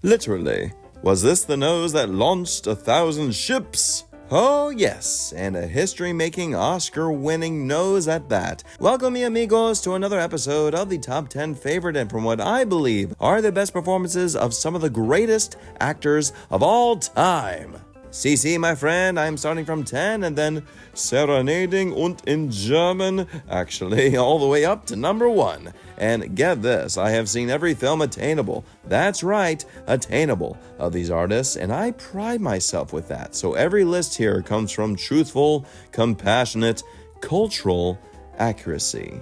Literally. Was this the nose that launched 1,000 ships? Oh yes, and a history-making, Oscar-winning nose at that. Welcome, mi amigos, to another episode of the Top 10 Favorite, and from what I believe are the best performances of some of the greatest actors of all time. CC, my friend, I'm starting from 10 and then serenading und in German, actually, all the way up to number 1. And get this, I have seen every film attainable, that's right, attainable, of these artists, and I pride myself with that. So every list here comes from truthful, compassionate, cultural accuracy.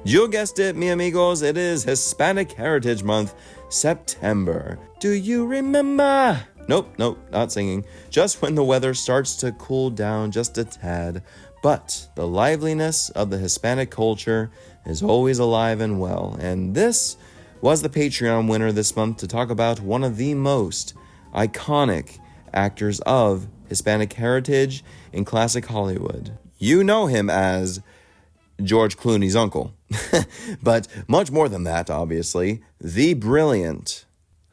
You guessed it, mi amigos, it is Hispanic Heritage Month, September. Do you remember? Nope, not singing. Just when the weather starts to cool down just a tad. But the liveliness of the Hispanic culture is always alive and well. And this was the Patreon winner this month to talk about one of the most iconic actors of Hispanic heritage in classic Hollywood. You know him as George Clooney's uncle. But much more than that, obviously. The brilliant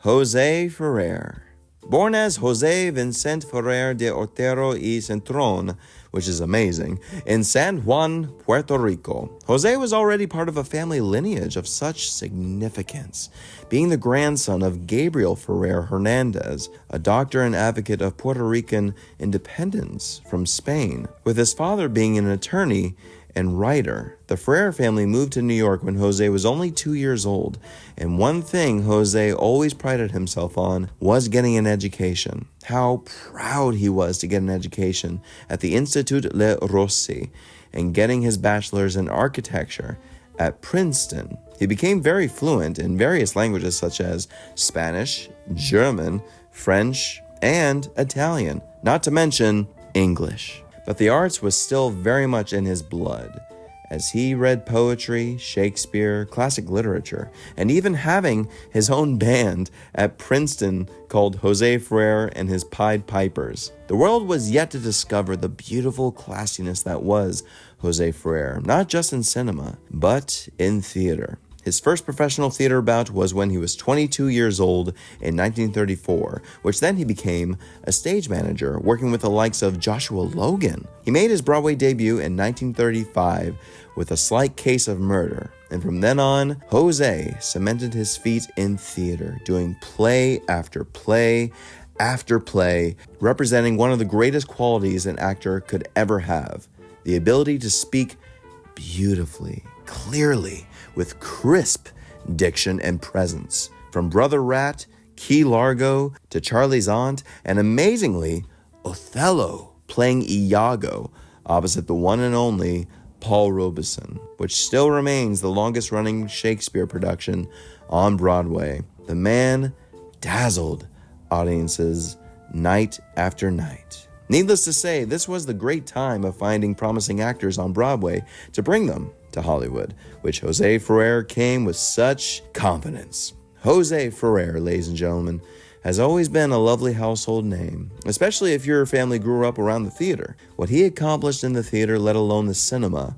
José Ferrer. Born as José Vicente Ferrer de Otero y Centrón, which is amazing, in San Juan, Puerto Rico, José was already part of a family lineage of such significance, being the grandson of Gabriel Ferrer Hernandez, a doctor and advocate of Puerto Rican independence from Spain, with his father being an attorney and writer. The Ferrer family moved to New York when José was only 2 years old, and one thing José always prided himself on was getting an education. How proud he was to get an education at the Institut Le Rossi and getting his bachelor's in architecture at Princeton. He became very fluent in various languages such as Spanish, German, French, and Italian, not to mention English. But the arts was still very much in his blood, as he read poetry, Shakespeare, classic literature, and even having his own band at Princeton called José Ferrer and his Pied Pipers. The world was yet to discover the beautiful classiness that was José Ferrer, not just in cinema, but in theater. His first professional theater bout was when he was 22 years old in 1934, which then he became a stage manager, working with the likes of Joshua Logan. He made his Broadway debut in 1935 with A Slight Case of Murder, and from then on, José cemented his feet in theater, doing play after play after play, representing one of the greatest qualities an actor could ever have, the ability to speak beautifully, clearly, with crisp diction and presence. From Brother Rat, Key Largo, to Charlie's Aunt, and amazingly, Othello playing Iago opposite the one and only Paul Robeson, which still remains the longest-running Shakespeare production on Broadway. The man dazzled audiences night after night. Needless to say, this was the great time of finding promising actors on Broadway to bring them to Hollywood, which José Ferrer came with such confidence. José Ferrer, ladies and gentlemen, has always been a lovely household name, especially if your family grew up around the theater. What he accomplished in the theater, let alone the cinema,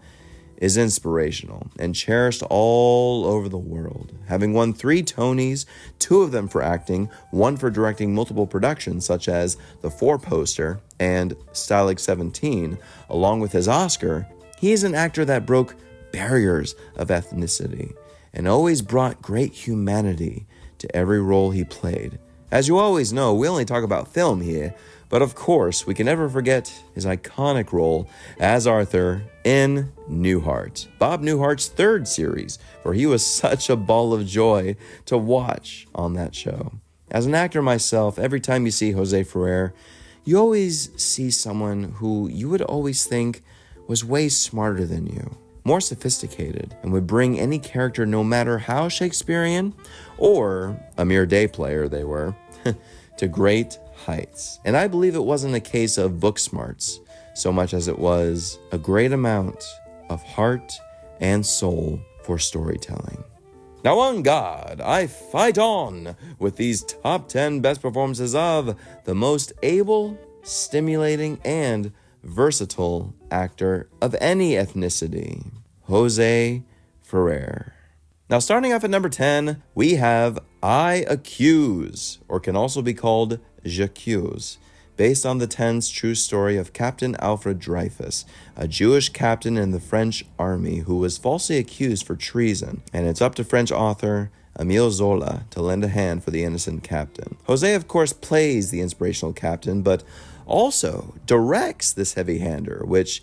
is inspirational and cherished all over the world. Having won 3 Tonys, 2 of them for acting, 1 for directing multiple productions such as The Four Poster and Stalag 17, along with his Oscar, he is an actor that broke barriers of ethnicity and always brought great humanity to every role he played. As you always know, we only talk about film here, but of course, we can never forget his iconic role as Arthur in Newhart, Bob Newhart's 3rd series, for he was such a ball of joy to watch on that show. As an actor myself, every time you see José Ferrer, you always see someone who you would always think was way smarter than you, more sophisticated, and would bring any character, no matter how Shakespearean or a mere day player they were, to great heights. And I believe it wasn't a case of book smarts so much as it was a great amount of heart and soul for storytelling. Now on God, I fight on with these top 10 best performances of the most able, stimulating, and versatile actor of any ethnicity, José Ferrer. Now starting off at number 10, we have I Accuse, or can also be called J'accuse, based on the tense true story of Captain Alfred Dreyfus, a Jewish captain in the French army who was falsely accused for treason, and it's up to French author Émile Zola to lend a hand for the innocent captain. Jose, of course, plays the inspirational captain, but also directs this heavy-hander, which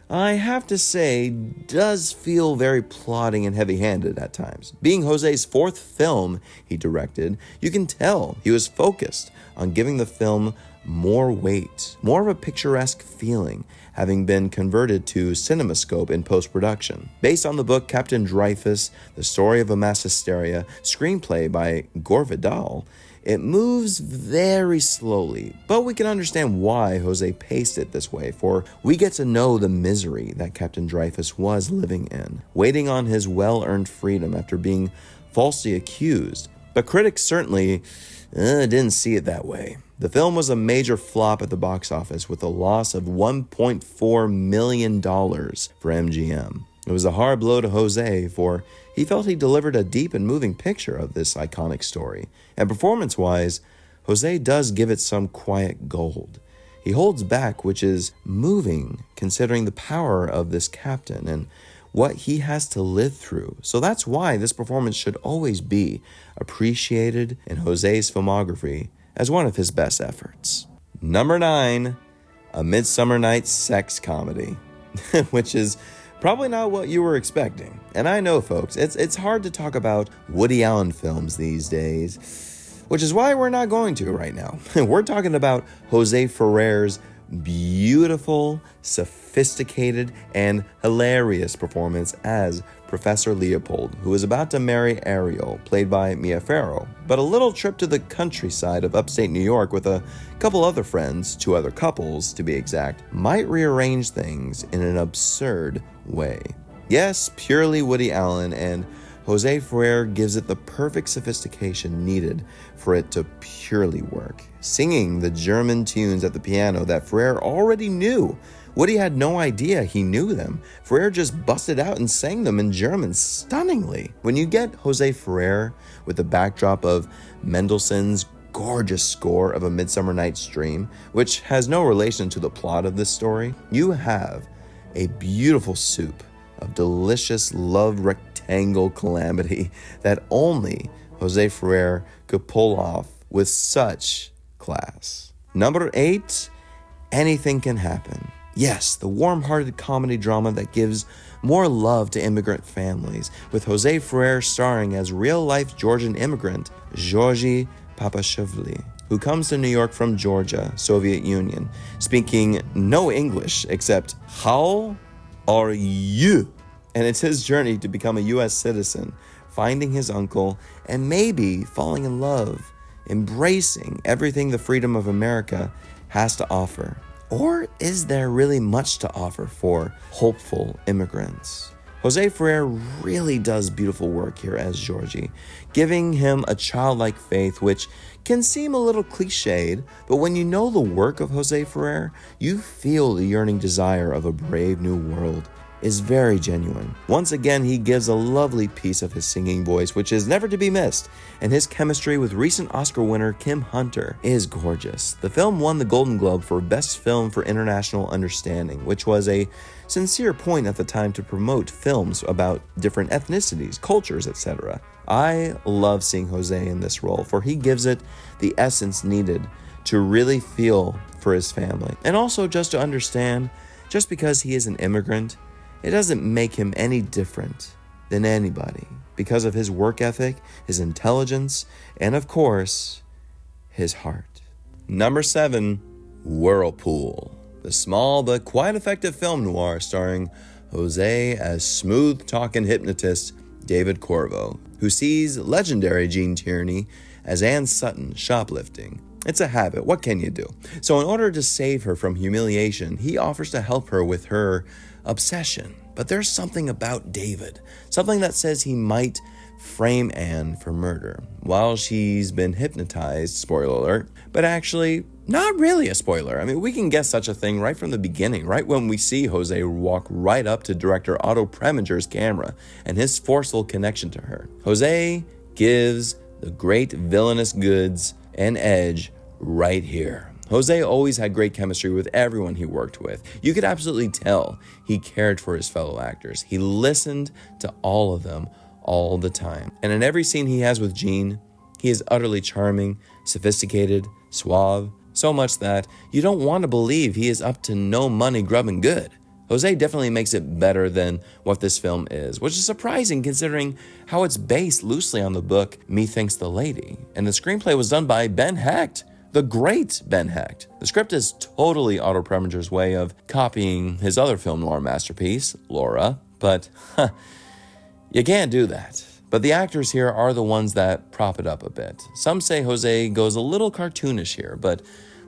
I have to say does feel very plodding and heavy-handed at times. Being Jose's fourth film he directed, you can tell he was focused on giving the film more weight, more of a picturesque feeling, having been converted to CinemaScope in post-production. Based on the book Captain Dreyfus, The Story of a Mass Hysteria, screenplay by Gore Vidal, it moves very slowly, but we can understand why Jose paced it this way, for we get to know the misery that Captain Dreyfus was living in, waiting on his well-earned freedom after being falsely accused. But critics certainly didn't see it that way. The film was a major flop at the box office with a loss of $1.4 million for MGM. It was a hard blow to Jose, for he felt he delivered a deep and moving picture of this iconic story. And performance-wise, Jose does give it some quiet gold. He holds back, which is moving considering the power of this captain and what he has to live through. So that's why this performance should always be appreciated in Jose's filmography as one of his best efforts. Number 9, A Midsummer Night's Sex Comedy, which is probably not what you were expecting. And I know, folks, it's hard to talk about Woody Allen films these days, which is why we're not going to right now. We're talking about José Ferrer's beautiful, sophisticated, and hilarious performance as Professor Leopold, who is about to marry Ariel, played by Mia Farrow. But a little trip to the countryside of upstate New York with a couple other friends, 2 other couples to be exact, might rearrange things in an absurd way. Yes, purely Woody Allen, and José Ferrer gives it the perfect sophistication needed for it to purely work. Singing the German tunes at the piano that Ferrer already knew. Woody had no idea he knew them. Ferrer just busted out and sang them in German stunningly. When you get José Ferrer with the backdrop of Mendelssohn's gorgeous score of A Midsummer Night's Dream, which has no relation to the plot of this story, you have a beautiful soup of delicious love rectangle calamity that only José Ferrer could pull off with such class. Number 8, Anything Can Happen. Yes, the warm-hearted comedy drama that gives more love to immigrant families, with José Ferrer starring as real-life Georgian immigrant Georgi Papashvili, who comes to New York from Georgia, Soviet Union, speaking no English except "How are you?" And it's his journey to become a U.S. citizen, finding his uncle, and maybe falling in love, embracing everything the freedom of America has to offer. Or is there really much to offer for hopeful immigrants? José Ferrer really does beautiful work here as Georgie, giving him a childlike faith which can seem a little cliched, but when you know the work of José Ferrer, you feel the yearning desire of a brave new world is very genuine. Once again, he gives a lovely piece of his singing voice, which is never to be missed, and his chemistry with recent Oscar winner Kim Hunter is gorgeous. The film won the Golden Globe for Best Film for International Understanding, which was a sincere point at the time to promote films about different ethnicities, cultures, etc. I love seeing Jose in this role, for he gives it the essence needed to really feel for his family. And also just to understand, just because he is an immigrant, it doesn't make him any different than anybody because of his work ethic, his intelligence, and of course, his heart. Number 7, Whirlpool, the small but quite effective film noir starring Jose as smooth-talking hypnotist David Corvo, who sees legendary Gene Tierney as Anne Sutton shoplifting. It's a habit, what can you do? So in order to save her from humiliation, he offers to help her with her obsession. But there's something about David, something that says he might frame Anne for murder while she's been hypnotized, spoiler alert, but actually not really a spoiler. I mean, we can guess such a thing right from the beginning, right when we see Jose walk right up to director Otto Preminger's camera and his forceful connection to her. Jose gives the great villainous goods and edge right here. Jose always had great chemistry with everyone he worked with. You could absolutely tell he cared for his fellow actors. He listened to all of them all the time. And in every scene he has with Jean, he is utterly charming, sophisticated, suave, so much that you don't want to believe he is up to no money grubbing good. Jose definitely makes it better than what this film is, which is surprising considering how it's based loosely on the book Methinks the Lady. And the screenplay was done by Ben Hecht, the great Ben Hecht. The script is totally Otto Preminger's way of copying his other film noir masterpiece, Laura, but you can't do that. But the actors here are the ones that prop it up a bit. Some say Jose goes a little cartoonish here, but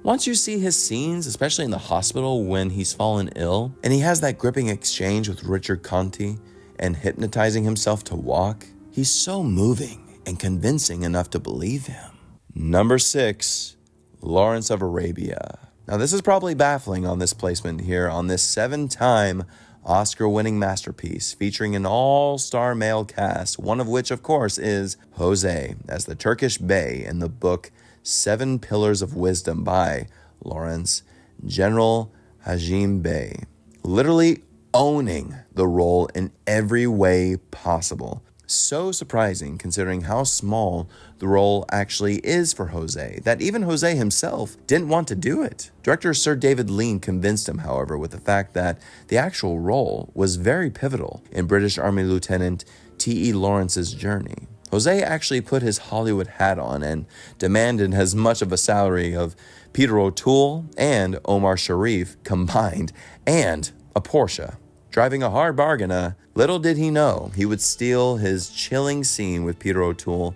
once you see his scenes, especially in the hospital when he's fallen ill, and he has that gripping exchange with Richard Conti and hypnotizing himself to walk, he's so moving and convincing enough to believe him. Number 6, Lawrence of Arabia. Now this is probably baffling on this placement here on this 7-time Oscar-winning masterpiece featuring an all-star male cast, one of which, of course, is Jose as the Turkish Bey in the book 7 Pillars of Wisdom by Lawrence General Hajim Bey, literally owning the role in every way possible. So surprising considering how small the role actually is for Jose, that even Jose himself didn't want to do it. Director Sir David Lean convinced him, however, with the fact that the actual role was very pivotal in British Army Lieutenant T.E. Lawrence's journey. Jose actually put his Hollywood hat on and demanded as much of a salary of Peter O'Toole and Omar Sharif combined, and a Porsche. Driving a hard bargain, little did he know he would steal his chilling scene with Peter O'Toole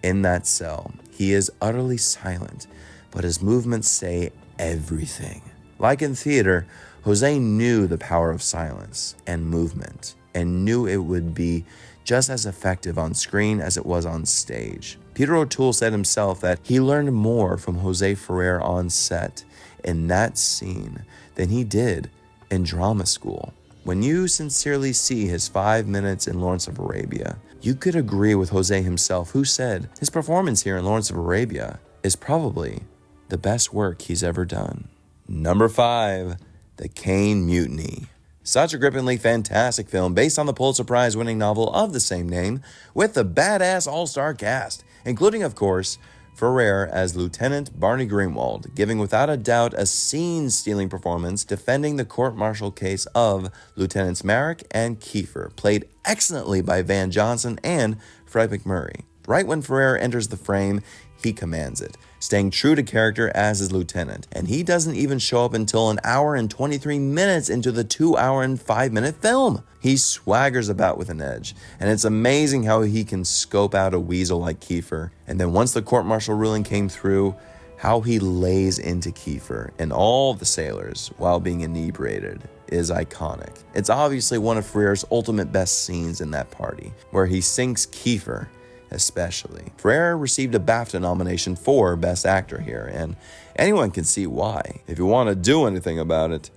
in that cell. He is utterly silent, but his movements say everything. Like in theater, Jose knew the power of silence and movement, and knew it would be just as effective on screen as it was on stage. Peter O'Toole said himself that he learned more from Jose Ferrer on set in that scene than he did in drama school. When you sincerely see his 5 minutes in Lawrence of Arabia, you could agree with Jose himself, who said his performance here in Lawrence of Arabia is probably the best work he's ever done. Number 5, The Caine Mutiny. Such a grippingly fantastic film based on the Pulitzer Prize-winning novel of the same name, with a badass all-star cast, including, of course, Ferrer as Lieutenant Barney Greenwald, giving without a doubt a scene-stealing performance defending the court-martial case of Lieutenants Merrick and Kiefer, played excellently by Van Johnson and Fred McMurray. Right when Ferrer enters the frame, he commands it, staying true to character as his lieutenant, and he doesn't even show up until an hour and 23 minutes into the 2-hour and 5-minute film. He swaggers about with an edge, and it's amazing how he can scope out a weasel like Kiefer, and then once the court-martial ruling came through, how he lays into Kiefer and all the sailors while being inebriated is iconic. It's obviously one of Ferrer's ultimate best scenes in that party, where he sinks Kiefer especially. Ferrer received a BAFTA nomination for Best Actor here, and anyone can see why. If you want to do anything about it,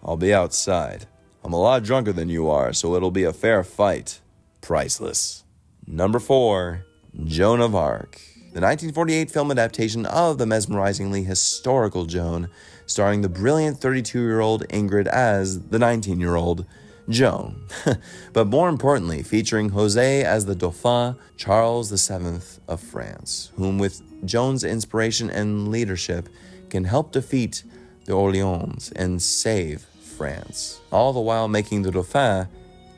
I'll be outside. I'm a lot drunker than you are, so it'll be a fair fight. Priceless. Number 4, Joan of Arc. The 1948 film adaptation of the mesmerizingly historical Joan, starring the brilliant 32-year-old Ingrid as the 19-year-old Joan, but more importantly, featuring Jose as the Dauphin Charles VII of France, whom with Joan's inspiration and leadership can help defeat the Orleans and save France, all the while making the Dauphin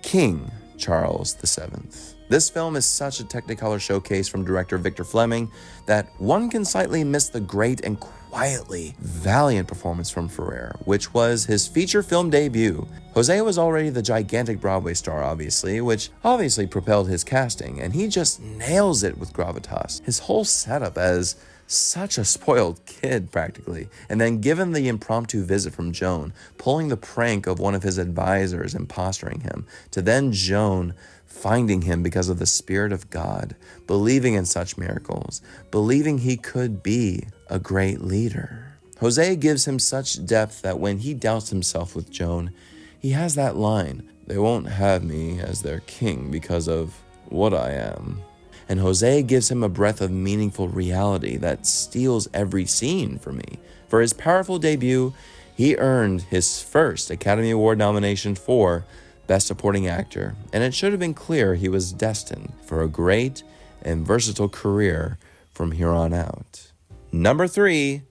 King Charles VII. This film is such a Technicolor showcase from director Victor Fleming that one can slightly miss the great and quietly valiant performance from Ferrer, which was his feature film debut. Jose was already the gigantic Broadway star, obviously, which obviously propelled his casting, and he just nails it with gravitas. His whole setup as such a spoiled kid, practically, and then given the impromptu visit from Joan, pulling the prank of one of his advisors and posturing him, to then Joan finding him because of the Spirit of God, believing in such miracles, believing he could be a great leader. Jose gives him such depth that when he doubts himself with Joan, he has that line, "They won't have me as their king because of what I am." and Jose gives him a breath of meaningful reality that steals every scene for me. For his powerful debut, he earned his first Academy Award nomination for Best Supporting Actor, and it should have been clear he was destined for a great and versatile career from here on out. Number 3,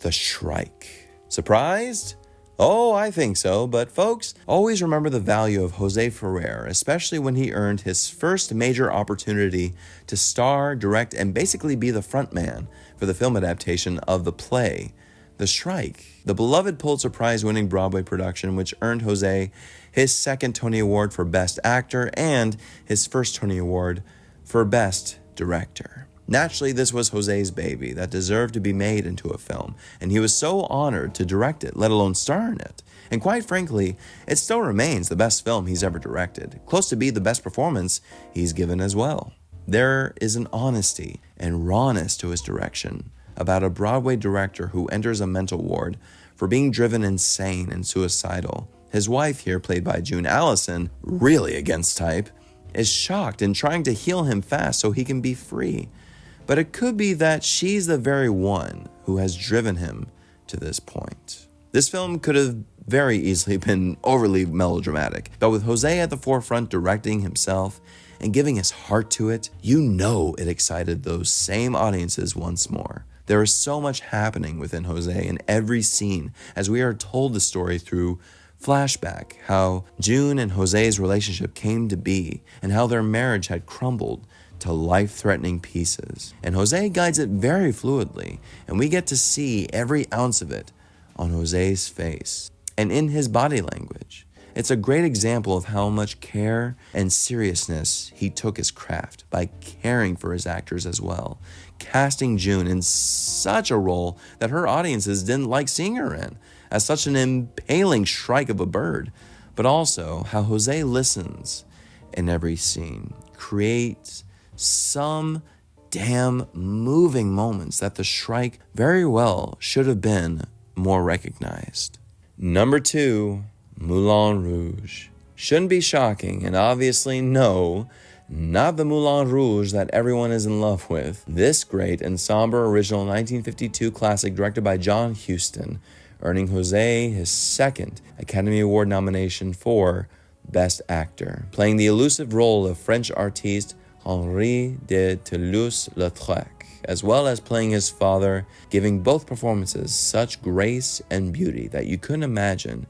The Shrike. Surprised? Oh, I think so, but folks, always remember the value of José Ferrer, especially when he earned his first major opportunity to star, direct, and basically be the frontman for the film adaptation of the play, The Shrike, the beloved Pulitzer Prize-winning Broadway production which earned José his second Tony Award for Best Actor and his first Tony Award for Best Director. Naturally, this was José's baby that deserved to be made into a film, and he was so honored to direct it, let alone star in it. And quite frankly, it still remains the best film he's ever directed, close to be the best performance he's given as well. There is an honesty and rawness to his direction about a Broadway director who enters a mental ward for being driven insane and suicidal. His wife here, played by June Allison, really against type, is shocked and trying to heal him fast so he can be free. But it could be that she's the very one who has driven him to this point. This film could have very easily been overly melodramatic, but with José at the forefront directing himself and giving his heart to it, you know it excited those same audiences once more. There is so much happening within José in every scene as we are told the story through flashback, how June and José's relationship came to be and how their marriage had crumbled to life-threatening pieces. And José guides it very fluidly, and we get to see every ounce of it on José's face and in his body language. It's a great example of how much care and seriousness he took his craft by caring for his actors as well, casting June in such a role that her audiences didn't like seeing her in, as such an impaling shrike of a bird, but also how José listens in every scene, creates some damn moving moments that the Shrike very well should have been more recognized. Number 2, Moulin Rouge. Shouldn't be shocking, and obviously no, not the Moulin Rouge that everyone is in love with. This great and somber original 1952 classic directed by John Huston, earning José his second Academy Award nomination for Best Actor, playing the elusive role of French artiste Henri de Toulouse-Lautrec, as well as playing his father, giving both performances such grace and beauty that you couldn't imagine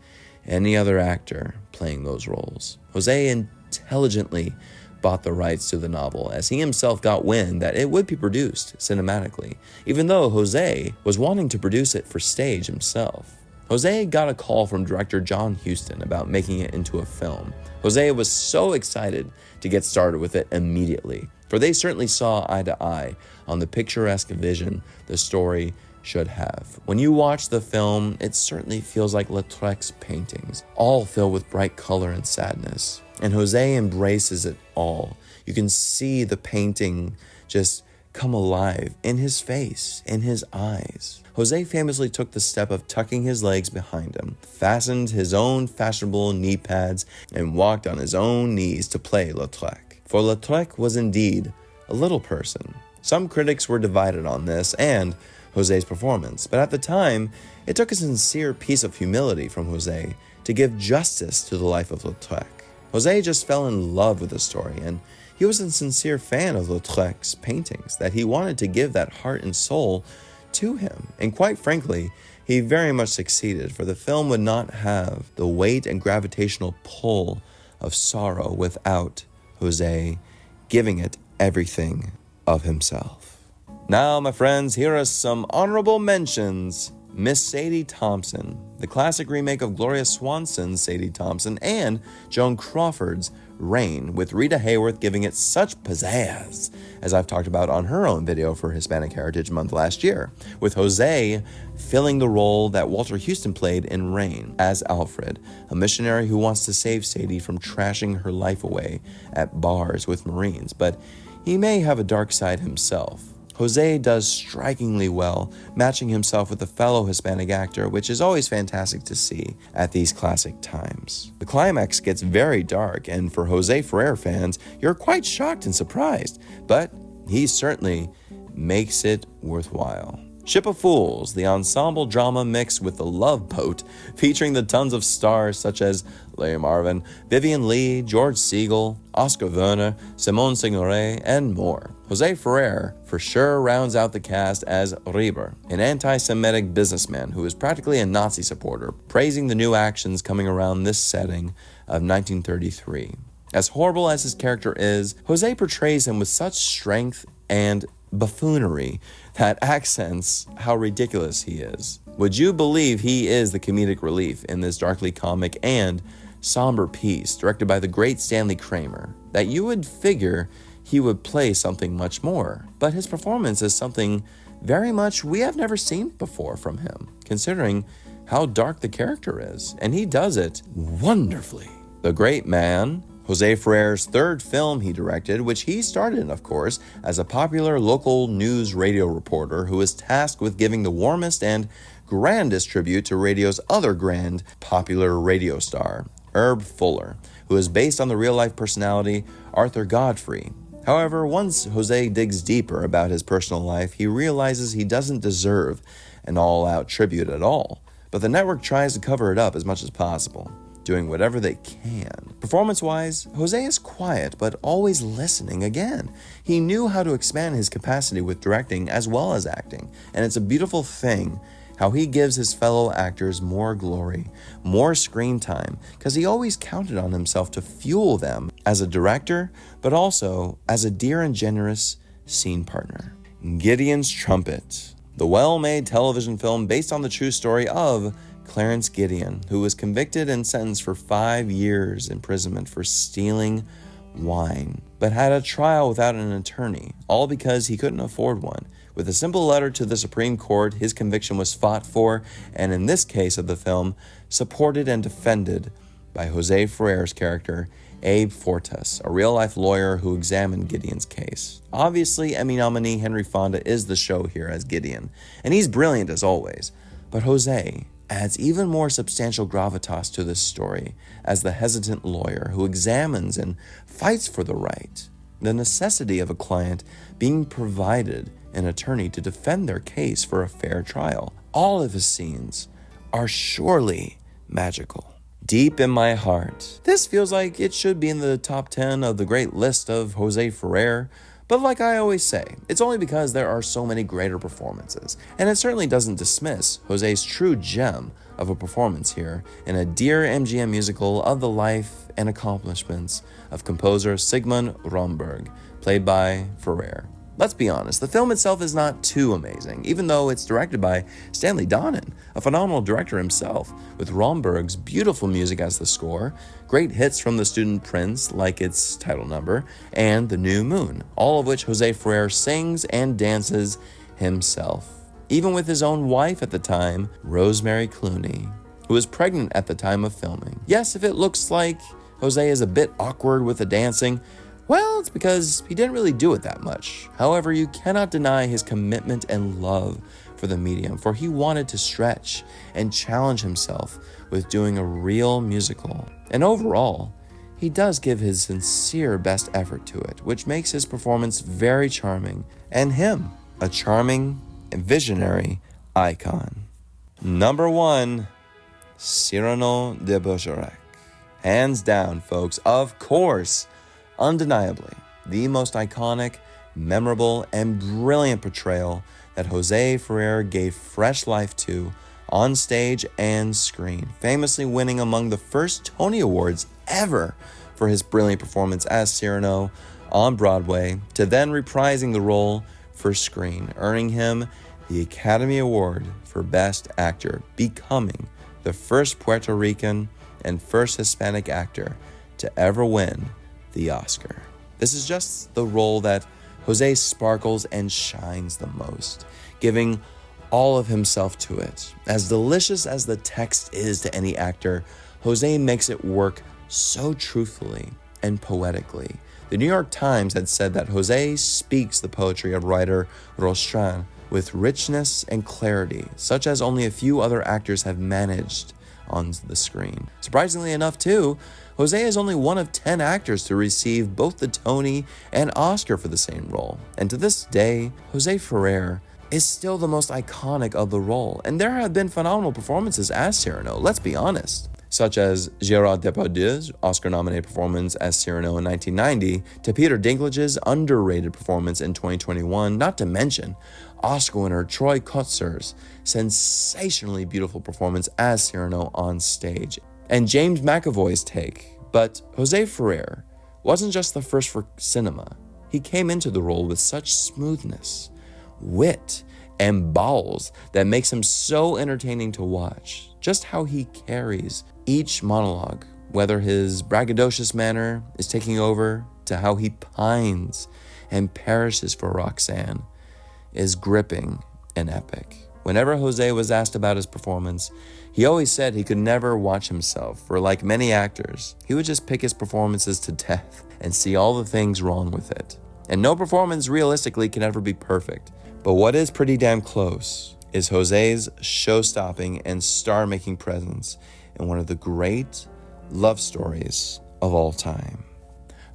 any other actor playing those roles. José intelligently bought the rights to the novel, as he himself got wind that it would be produced cinematically, even though José was wanting to produce it for stage himself. José got a call from director John Huston about making it into a film. José was so excited to get started with it immediately, for they certainly saw eye to eye on the picturesque vision the story should have. When you watch the film, it certainly feels like Lautrec's paintings, all filled with bright color and sadness. And José embraces it all. You can see the painting just come alive in his face, in his eyes. José famously took the step of tucking his legs behind him, fastened his own fashionable knee pads, and walked on his own knees to play Lautrec. For Lautrec was indeed a little person. Some critics were divided on this and José's performance, but at the time, it took a sincere piece of humility from José to give justice to the life of Lautrec. José just fell in love with the story, and he was a sincere fan of Lautrec's paintings, that he wanted to give that heart and soul to him. And quite frankly, he very much succeeded, for the film would not have the weight and gravitational pull of Sero without José giving it everything of himself. Now, my friends, here are some honorable mentions. Miss Sadie Thompson, the classic remake of Gloria Swanson's Sadie Thompson, and Joan Crawford's Rain, with Rita Hayworth giving it such pizzazz, as I've talked about on her own video for Hispanic Heritage Month last year, with José filling the role that Walter Huston played in Rain as Alfred, a missionary who wants to save Sadie from trashing her life away at bars with Marines, but he may have a dark side himself. José does strikingly well, matching himself with a fellow Hispanic actor, which is always fantastic to see at these classic times. The climax gets very dark, and for José Ferrer fans, you're quite shocked and surprised, but he certainly makes it worthwhile. Ship of Fools, the ensemble drama mixed with the Love Boat, featuring the tons of stars such as Leigh Marvin, Vivian Leigh, George Segal, Oscar Werner, Simone Signoret, and more. José Ferrer for sure rounds out the cast as Rieber, an anti-Semitic businessman who is practically a Nazi supporter, praising the new actions coming around this setting of 1933. As horrible as his character is, José portrays him with such strength and buffoonery that accents how ridiculous he is. Would you believe he is the comedic relief in this darkly comic and somber piece directed by the great Stanley Kramer, that you would figure he would play something much more, but his performance is something very much we have never seen before from him, considering how dark the character is, and he does it wonderfully. The Great Man, José Ferrer's third film he directed, which he starred in, of course, as a popular local news radio reporter who was tasked with giving the warmest and grandest tribute to radio's other grand popular radio star, Herb Fuller, who is based on the real-life personality Arthur Godfrey. However, once José digs deeper about his personal life, he realizes he doesn't deserve an all-out tribute at all, but the network tries to cover it up as much as possible, doing whatever they can. Performance-wise, José is quiet, but always listening again. He knew how to expand his capacity with directing as well as acting, and it's a beautiful thing how he gives his fellow actors more glory, more screen time, because he always counted on himself to fuel them as a director, but also as a dear and generous scene partner. Gideons Trumpet, the well-made television film based on the true story of Clarence Gideon, who was convicted and sentenced for 5 years imprisonment for stealing wine, but had a trial without an attorney, all because he couldn't afford one. With a simple letter to the Supreme Court, his conviction was fought for, and in this case of the film, supported and defended by José Ferrer's character, Abe Fortas, a real-life lawyer who examined Gideon's case. Obviously, Emmy nominee Henry Fonda is the show here as Gideon, and he's brilliant as always, but José adds even more substantial gravitas to this story as the hesitant lawyer who examines and fights for the right, the necessity of a client being provided an attorney to defend their case for a fair trial. All of his scenes are surely magical. Deep in my heart, this feels like it should be in the top 10 of the great list of José Ferrer, but like I always say, it's only because there are so many greater performances, and it certainly doesn't dismiss José's true gem of a performance here in a dear MGM musical of the life and accomplishments of composer Sigmund Romberg, played by Ferrer. Let's be honest, the film itself is not too amazing, even though it's directed by Stanley Donen, a phenomenal director himself, with Romberg's beautiful music as the score, great hits from The Student Prince, like its title number, and The New Moon, all of which José Ferrer sings and dances himself, even with his own wife at the time, Rosemary Clooney, who was pregnant at the time of filming. Yes, if it looks like José is a bit awkward with the dancing, well, it's because he didn't really do it that much. However, you cannot deny his commitment and love for the medium, for he wanted to stretch and challenge himself with doing a real musical. And overall, he does give his sincere best effort to it, which makes his performance very charming, and him a charming and visionary icon. Number 1, Cyrano de Bergerac. Hands down, folks, of course, undeniably, the most iconic, memorable, and brilliant portrayal that José Ferrer gave fresh life to on stage and screen, famously winning among the first Tony Awards ever for his brilliant performance as Cyrano on Broadway, to then reprising the role for screen, earning him the Academy Award for Best Actor, becoming the first Puerto Rican and first Hispanic actor to ever win the Oscar. This is just the role that José sparkles and shines the most, giving all of himself to it. As delicious as the text is to any actor, José makes it work so truthfully and poetically. The New York Times had said that José speaks the poetry of writer Rostand with richness and clarity, such as only a few other actors have managed on the screen. Surprisingly enough, too, Jose is only one of 10 actors to receive both the Tony and Oscar for the same role. And to this day, José Ferrer is still the most iconic of the role. And there have been phenomenal performances as Cyrano, let's be honest, such as Gérard Depardieu's Oscar-nominated performance as Cyrano in 1990, to Peter Dinklage's underrated performance in 2021, not to mention Oscar winner Troy Kotsur's sensationally beautiful performance as Cyrano on stage, and James McAvoy's take. But José Ferrer wasn't just the first for cinema. He came into the role with such smoothness, wit, and bowels that makes him so entertaining to watch. Just how he carries each monologue, whether his braggadocious manner is taking over to how he pines and perishes for Roxanne, is gripping and epic. Whenever Jose was asked about his performance, he always said he could never watch himself, for like many actors, he would just pick his performances to death and see all the things wrong with it. And no performance realistically can ever be perfect. But what is pretty damn close is Jose's show-stopping and star-making presence in one of the great love stories of all time.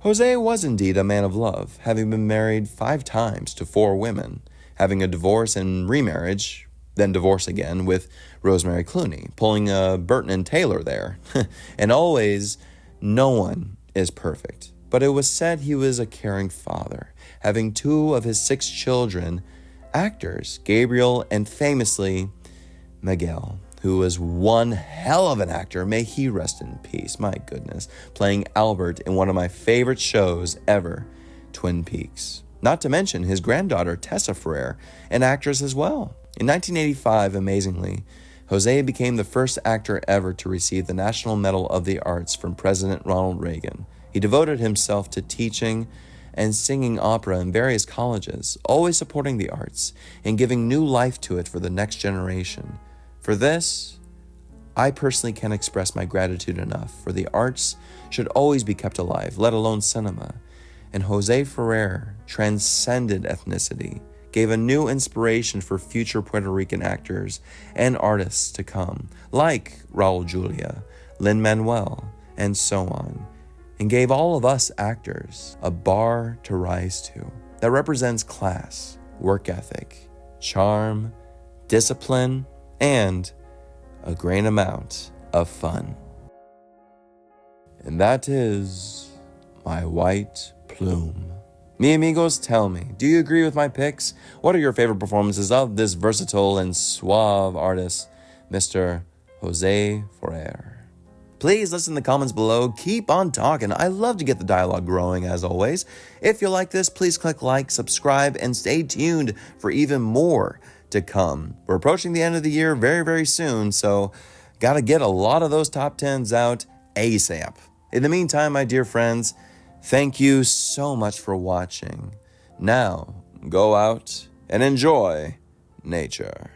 Jose was indeed a man of love, having been married 5 times to 4 women, having a divorce and remarriage, then divorce again with Rosemary Clooney, pulling a Burton and Taylor there. And always, no one is perfect. But it was said he was a caring father, having 2 of his 6 children actors, Gabriel and famously Miguel, who was one hell of an actor. May he rest in peace, my goodness, playing Albert in one of my favorite shows ever, Twin Peaks. Not to mention his granddaughter, Tessa Ferrer, an actress as well. In 1985, amazingly, Jose became the first actor ever to receive the National Medal of the Arts from President Ronald Reagan. He devoted himself to teaching and singing opera in various colleges, always supporting the arts and giving new life to it for the next generation. For this, I personally can't express my gratitude enough, for the arts should always be kept alive, let alone cinema. And Jose Ferrer transcended ethnicity, gave a new inspiration for future Puerto Rican actors and artists to come, like Raul Julia, Lin-Manuel, and so on, and gave all of us actors a bar to rise to that represents class, work ethic, charm, discipline, and a great amount of fun. And that is my white plume. Mi amigos, tell me, do you agree with my picks? What are your favorite performances of this versatile and suave artist, Mr. Jose Ferrer? Please listen in the comments below. Keep on talking. I love to get the dialogue growing, as always. If you like this, please click like, subscribe, and stay tuned for even more to come. We're approaching the end of the year very, very soon, so gotta get a lot of those top 10s out ASAP. In the meantime, my dear friends, thank you so much for watching. Now, go out and enjoy nature.